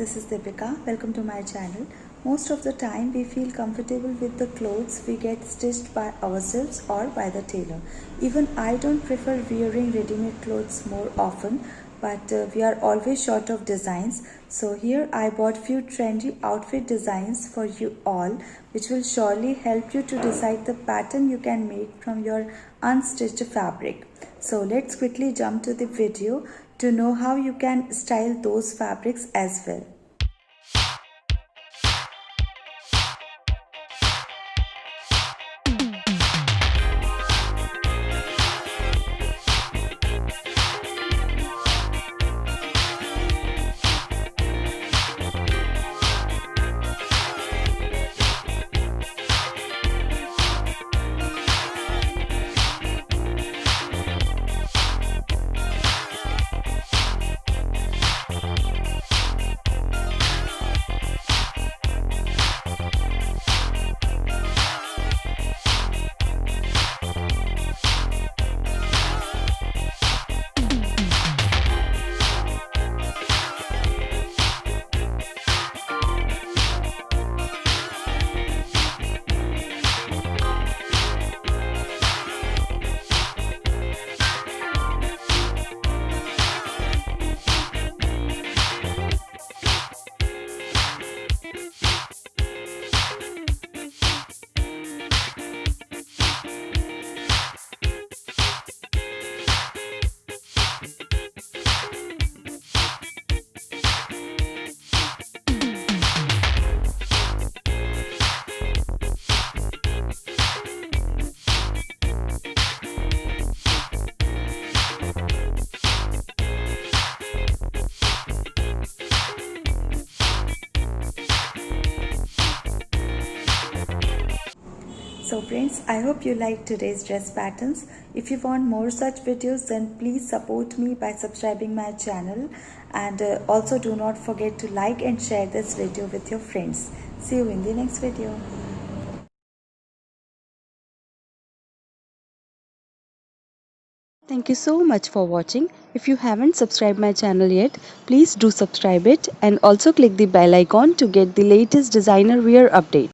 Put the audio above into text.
this is Deepika. Welcome to my channel. Most of the time we feel comfortable with the clothes we get stitched by ourselves or by the tailor. Even I don't prefer wearing ready-made clothes more often, but we are always short of designs. So here I bought few trendy outfit designs for you all, which will surely help you to decide the pattern you can make from your unstitched fabric. So let's quickly jump to the video to know how you can style those fabrics as well. So friends, I hope you liked today's dress patterns. If you want more such videos, then please support me by subscribing my channel, and also do not forget to like and share this video with your friends. See you in the next video. Thank you so much for watching. If you haven't subscribed my channel yet, please do subscribe it and also click the bell icon to get the latest designer wear update.